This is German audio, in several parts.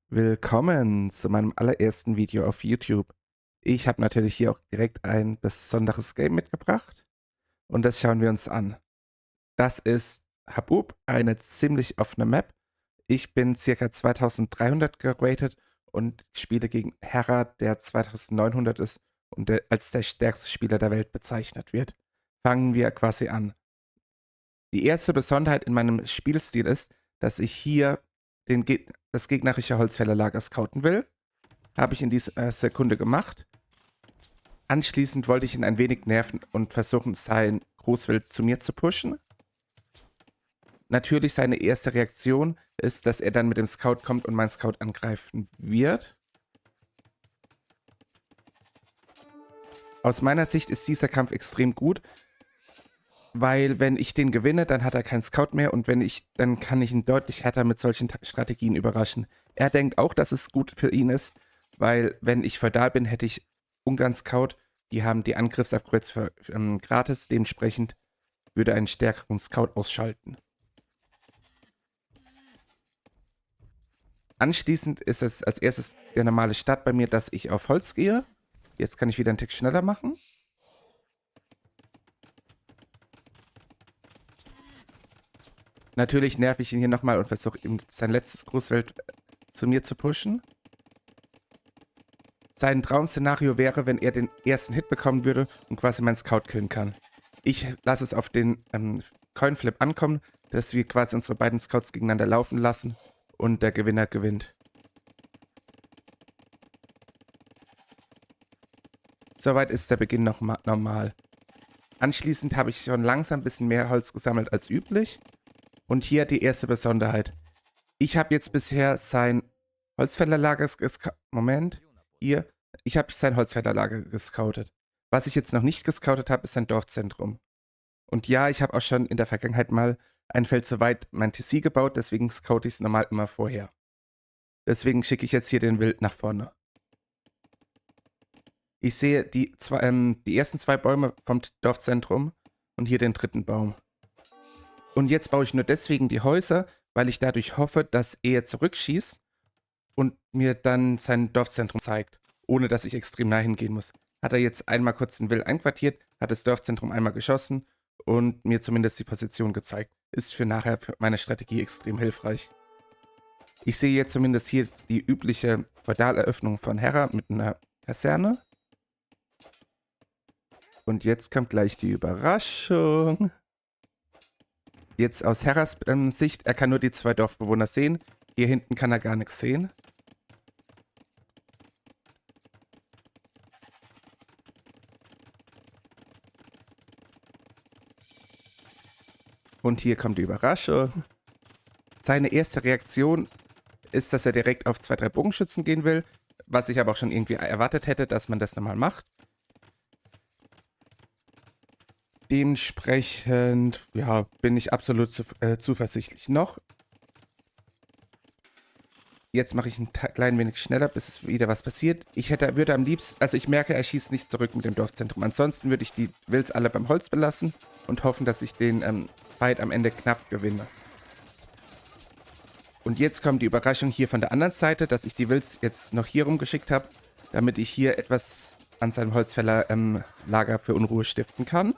Willkommen zu meinem allerersten Video auf YouTube. Ich habe natürlich hier auch direkt ein besonderes Game mitgebracht und das schauen wir uns an. Das ist Habub, eine ziemlich offene Map. Ich bin ca. 2300 geratet und spiele gegen Hera, der 2900 ist und der als der stärkste Spieler der Welt bezeichnet wird. Fangen wir quasi an. Die erste Besonderheit in meinem Spielstil ist, dass ich hier das gegnerische Holzfällerlager scouten will. Habe ich in dieser Sekunde gemacht. Anschließend wollte ich ihn ein wenig nerven und versuchen, sein Großwild zu mir zu pushen. Natürlich seine erste Reaktion ist, dass er dann mit dem Scout kommt und meinen Scout angreifen wird. Aus meiner Sicht ist dieser Kampf extrem gut, weil wenn ich den gewinne, dann hat er keinen Scout mehr und dann kann ich ihn deutlich härter mit solchen Strategien überraschen. Er denkt auch, dass es gut für ihn ist, weil wenn ich feudal bin, hätte ich Ungarn Scout, die haben die Angriffsupgrades für gratis, dementsprechend würde einen stärkeren Scout ausschalten. Anschließend ist es als erstes der normale Start bei mir, dass ich auf Holz gehe. Jetzt kann ich wieder einen Tick schneller machen. Natürlich nerv ich ihn hier nochmal und versuche ihm sein letztes Großfeld zu mir zu pushen. Sein Traum-Szenario wäre, wenn er den ersten Hit bekommen würde und quasi meinen Scout killen kann. Ich lasse es auf den Coinflip ankommen, dass wir quasi unsere beiden Scouts gegeneinander laufen lassen und der Gewinner gewinnt. Soweit ist der Beginn noch normal. Anschließend habe ich schon langsam ein bisschen mehr Holz gesammelt als üblich. Und hier die erste Besonderheit. Ich habe jetzt bisher sein Holzfällerlager Ich habe sein Holzfällerlager gescoutet. Was ich jetzt noch nicht gescoutet habe, ist sein Dorfzentrum. Und ja, ich habe auch schon in der Vergangenheit mal ein Feld so weit mein TC gebaut, deswegen scoute ich es normal immer vorher. Deswegen schicke ich jetzt hier den Wild nach vorne. Ich sehe die ersten zwei Bäume vom Dorfzentrum und hier den dritten Baum. Und jetzt baue ich nur deswegen die Häuser, weil ich dadurch hoffe, dass er zurückschießt und mir dann sein Dorfzentrum zeigt, ohne dass ich extrem nah hingehen muss. Hat er jetzt einmal kurz den Will einquartiert, hat das Dorfzentrum einmal geschossen und mir zumindest die Position gezeigt. Ist für nachher für meine Strategie extrem hilfreich. Ich sehe jetzt zumindest hier die übliche Feudaleröffnung von Hera mit einer Kaserne. Und jetzt kommt gleich die Überraschung. Jetzt aus Heras Sicht, er kann nur die zwei Dorfbewohner sehen. Hier hinten kann er gar nichts sehen. Und hier kommt die Überraschung. Seine erste Reaktion ist, dass er direkt auf 2, 3 Bogenschützen gehen will. Was ich aber auch schon irgendwie erwartet hätte, dass man das nochmal macht. Dementsprechend, ja, bin ich absolut zuversichtlich noch. Jetzt mache ich ein klein wenig schneller, bis es wieder was passiert. Würde am liebsten, also ich merke, er schießt nicht zurück mit dem Dorfzentrum. Ansonsten würde ich die Wills alle beim Holz belassen und hoffen, dass ich den Fight am Ende knapp gewinne. Und jetzt kommt die Überraschung hier von der anderen Seite, dass ich die Wills jetzt noch hier rumgeschickt habe, damit ich hier etwas an seinem Holzfäller-Lager für Unruhe stiften kann.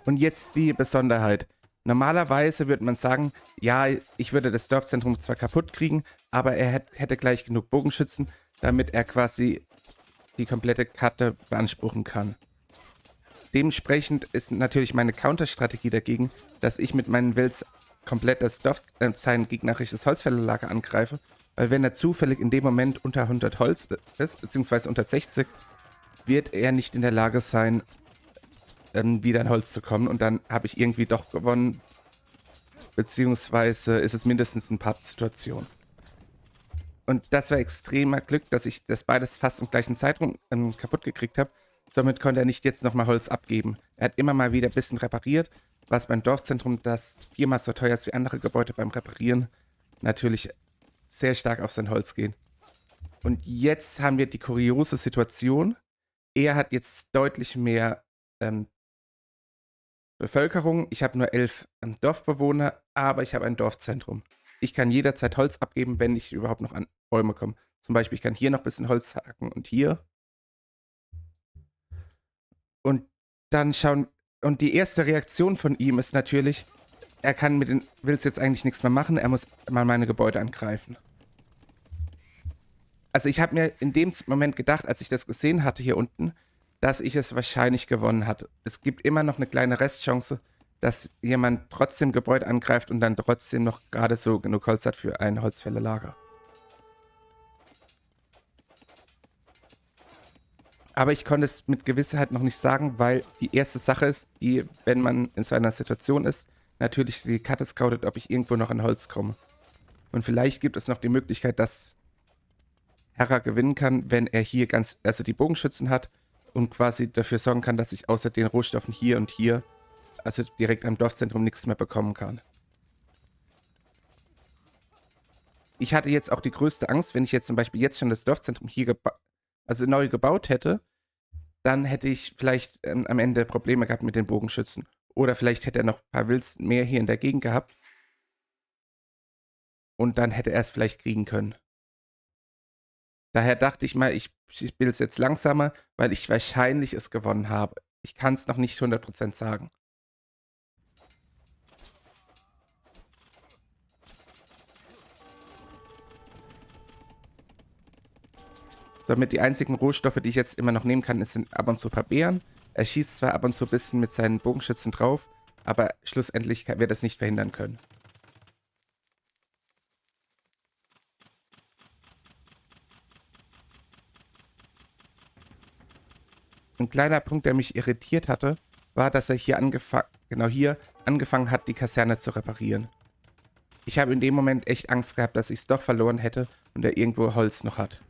Und jetzt die Besonderheit. Normalerweise würde man sagen, ja, ich würde das Dorfzentrum zwar kaputt kriegen, aber er hätte gleich genug Bogenschützen, damit er quasi die komplette Karte beanspruchen kann. Dementsprechend ist natürlich meine Counterstrategie dagegen, dass ich mit meinen Wills komplett sein gegnerisches Holzfällerlager angreife, weil wenn er zufällig in dem Moment unter 100 Holz ist, beziehungsweise unter 60, wird er nicht in der Lage sein, wieder an Holz zu kommen und dann habe ich irgendwie doch gewonnen, beziehungsweise ist es mindestens eine Pattsituation. Und das war extremer Glück, dass ich das beides fast im gleichen Zeitraum kaputt gekriegt habe. Somit konnte er nicht jetzt nochmal Holz abgeben. Er hat immer mal wieder ein bisschen repariert, was beim Dorfzentrum, das 4-mal so teuer ist wie andere Gebäude beim Reparieren, natürlich sehr stark auf sein Holz gehen. Und jetzt haben wir die kuriose Situation, Er hat jetzt deutlich mehr Bevölkerung. Ich habe nur 11 Dorfbewohner, aber ich habe ein Dorfzentrum. Ich kann jederzeit Holz abgeben, wenn ich überhaupt noch an Bäume komme. Zum Beispiel, ich kann hier noch ein bisschen Holz hacken und hier. Und dann schauen. Und die erste Reaktion von ihm ist natürlich, er kann will es jetzt eigentlich nichts mehr machen, er muss mal meine Gebäude angreifen. Also ich habe mir in dem Moment gedacht, als ich das gesehen hatte hier unten, dass ich es wahrscheinlich gewonnen hatte. Es gibt immer noch eine kleine Restchance, dass jemand trotzdem Gebäude angreift und dann trotzdem noch gerade so genug Holz hat für ein Holzfällerlager. Aber ich konnte es mit Gewissheit noch nicht sagen, weil die erste Sache ist, die, wenn man in so einer Situation ist, natürlich die Karte scoutet, ob ich irgendwo noch an Holz komme. Und vielleicht gibt es noch die Möglichkeit, dass Hera gewinnen kann, wenn er hier also die Bogenschützen hat und quasi dafür sorgen kann, dass ich außer den Rohstoffen hier und hier, also direkt am Dorfzentrum, nichts mehr bekommen kann. Ich hatte jetzt auch die größte Angst, wenn ich jetzt zum Beispiel jetzt schon das Dorfzentrum hier neu gebaut hätte, dann hätte ich vielleicht am Ende Probleme gehabt mit den Bogenschützen. Oder vielleicht hätte er noch ein paar Wills mehr hier in der Gegend gehabt. Und dann hätte er es vielleicht kriegen können. Daher dachte ich mal, ich spiele es jetzt langsamer, weil ich wahrscheinlich es gewonnen habe. Ich kann es noch nicht 100% sagen. Somit die einzigen Rohstoffe, die ich jetzt immer noch nehmen kann, sind ab und zu ein paar Beeren. Er schießt zwar ab und zu ein bisschen mit seinen Bogenschützen drauf, aber schlussendlich wird er das nicht verhindern können. Ein kleiner Punkt, der mich irritiert hatte, war, dass er hier angefangen hat, die Kaserne zu reparieren. Ich habe in dem Moment echt Angst gehabt, dass ich es doch verloren hätte und er irgendwo Holz noch hat.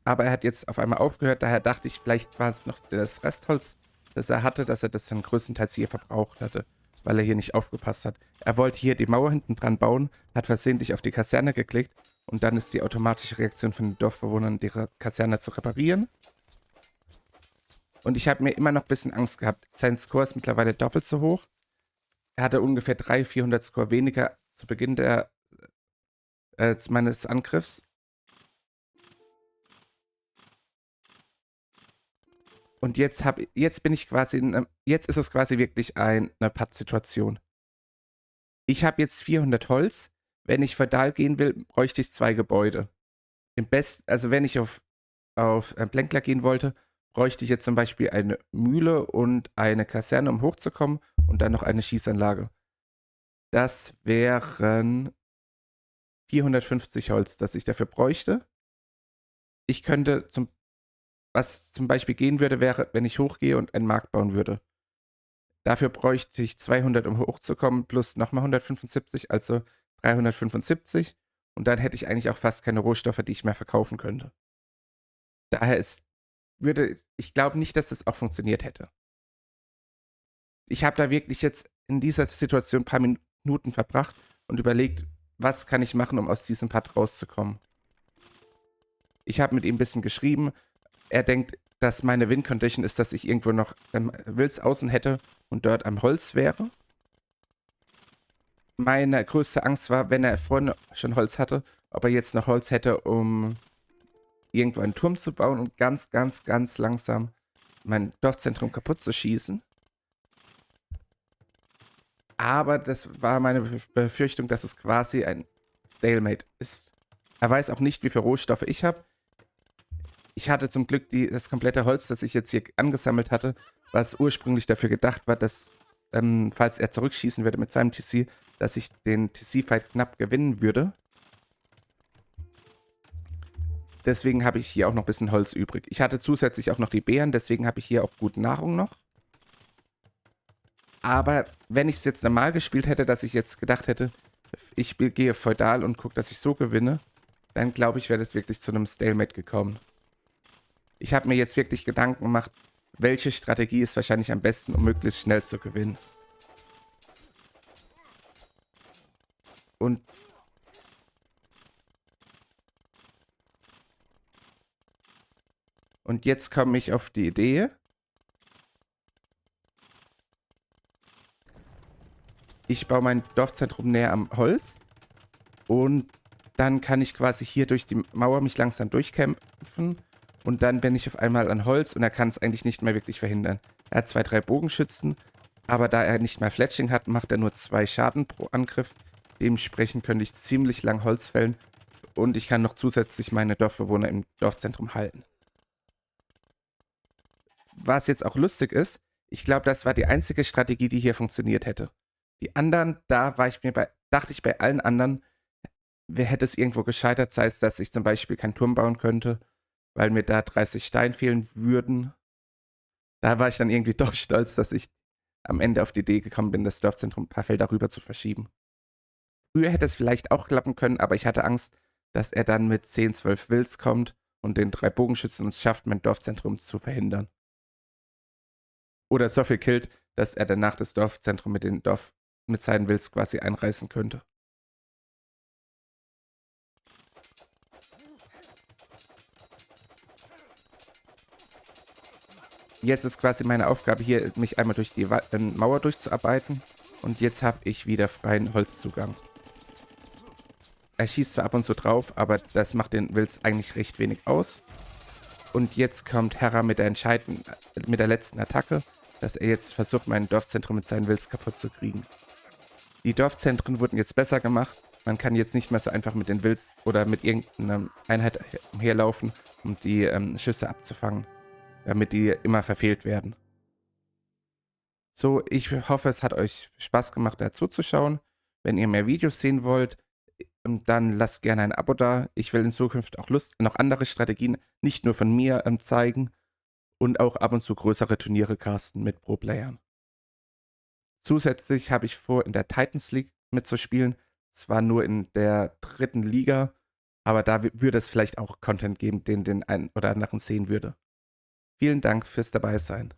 Aber er hat jetzt auf einmal aufgehört, daher dachte ich, vielleicht war es noch das Restholz, das er hatte, dass er das dann größtenteils hier verbraucht hatte, weil er hier nicht aufgepasst hat. Er wollte hier die Mauer hinten dran bauen, hat versehentlich auf die Kaserne geklickt und dann ist die automatische Reaktion von den Dorfbewohnern, die Kaserne zu reparieren. Und ich habe mir immer noch ein bisschen Angst gehabt. Sein Score ist mittlerweile doppelt so hoch. Er hatte ungefähr 300-400 Score weniger zu Beginn meines Angriffs. Und jetzt bin ich quasi, jetzt ist es quasi wirklich eine Pattsituation. Ich habe jetzt 400 Holz. Wenn ich feudal gehen will, bräuchte ich 2 Gebäude. Also wenn ich auf Plänkler gehen wollte, bräuchte ich jetzt zum Beispiel eine Mühle und eine Kaserne, um hochzukommen und dann noch eine Schießanlage. Das wären 450 Holz, das ich dafür bräuchte. Ich könnte was zum Beispiel gehen würde, wäre, wenn ich hochgehe und einen Markt bauen würde. Dafür bräuchte ich 200, um hochzukommen, plus nochmal 175, also 375. Und dann hätte ich eigentlich auch fast keine Rohstoffe, die ich mehr verkaufen könnte. Daher ich glaube nicht, dass das auch funktioniert hätte. Ich habe da wirklich jetzt in dieser Situation ein paar Minuten verbracht und überlegt, was kann ich machen, um aus diesem Part rauszukommen. Ich habe mit ihm ein bisschen geschrieben. Er denkt, dass meine Win-Condition ist, dass ich irgendwo noch Wills außen hätte und dort am Holz wäre. Meine größte Angst war, wenn er vorhin schon Holz hatte, ob er jetzt noch Holz hätte, um irgendwo einen Turm zu bauen und ganz, ganz, ganz langsam mein Dorfzentrum kaputt zu schießen. Aber das war meine Befürchtung, dass es quasi ein Stalemate ist. Er weiß auch nicht, wie viele Rohstoffe ich habe. Ich hatte zum Glück das komplette Holz, das ich jetzt hier angesammelt hatte, was ursprünglich dafür gedacht war, dass, falls er zurückschießen würde mit seinem TC, dass ich den TC-Fight knapp gewinnen würde. Deswegen habe ich hier auch noch ein bisschen Holz übrig. Ich hatte zusätzlich auch noch die Beeren, deswegen habe ich hier auch gut Nahrung noch. Aber wenn ich es jetzt normal gespielt hätte, dass ich jetzt gedacht hätte, ich gehe feudal und gucke, dass ich so gewinne, dann glaube ich, wäre das wirklich zu einem Stalemate gekommen. Ich habe mir jetzt wirklich Gedanken gemacht, welche Strategie ist wahrscheinlich am besten, um möglichst schnell zu gewinnen. Und jetzt komme ich auf die Idee, ich baue mein Dorfzentrum näher am Holz und dann kann ich quasi hier durch die Mauer mich langsam durchkämpfen und dann bin ich auf einmal an Holz und er kann es eigentlich nicht mehr wirklich verhindern. Er hat 2, 3 Bogenschützen, aber da er nicht mehr Fletching hat, macht er nur 2 Schaden pro Angriff. Dementsprechend könnte ich ziemlich lang Holz fällen und ich kann noch zusätzlich meine Dorfbewohner im Dorfzentrum halten. Was jetzt auch lustig ist, ich glaube, das war die einzige Strategie, die hier funktioniert hätte. Die anderen, dachte ich bei allen anderen, wer hätte es irgendwo gescheitert, sei es, dass ich zum Beispiel keinen Turm bauen könnte, weil mir da 30 Steine fehlen würden. Da war ich dann irgendwie doch stolz, dass ich am Ende auf die Idee gekommen bin, das Dorfzentrum ein paar Felder rüber zu verschieben. Früher hätte es vielleicht auch klappen können, aber ich hatte Angst, dass er dann mit 10, 12 Wills kommt und den 3 Bogenschützen es schafft, mein Dorfzentrum zu verhindern. Oder so viel killt, dass er danach das Dorfzentrum mit seinen Wills quasi einreißen könnte. Jetzt ist quasi meine Aufgabe hier, mich einmal durch die Mauer durchzuarbeiten. Und jetzt habe ich wieder freien Holzzugang. Er schießt zwar ab und zu drauf, aber das macht den Wills eigentlich recht wenig aus. Und jetzt kommt Hera mit der letzten Attacke, dass er jetzt versucht, mein Dorfzentrum mit seinen Wills kaputt zu kriegen. Die Dorfzentren wurden jetzt besser gemacht. Man kann jetzt nicht mehr so einfach mit den Wills oder mit irgendeiner Einheit umherlaufen, um die Schüsse abzufangen, damit die immer verfehlt werden. So, ich hoffe, es hat euch Spaß gemacht, dazu zu schauen. Wenn ihr mehr Videos sehen wollt, dann lasst gerne ein Abo da. Ich will in Zukunft auch noch andere Strategien, nicht nur von mir, zeigen und auch ab und zu größere Turniere casten mit Pro-Playern. Zusätzlich habe ich vor, in der Titans League mitzuspielen. Zwar nur in der 3. Liga, aber da würde es vielleicht auch Content geben, den einen oder anderen sehen würde. Vielen Dank fürs Dabeisein.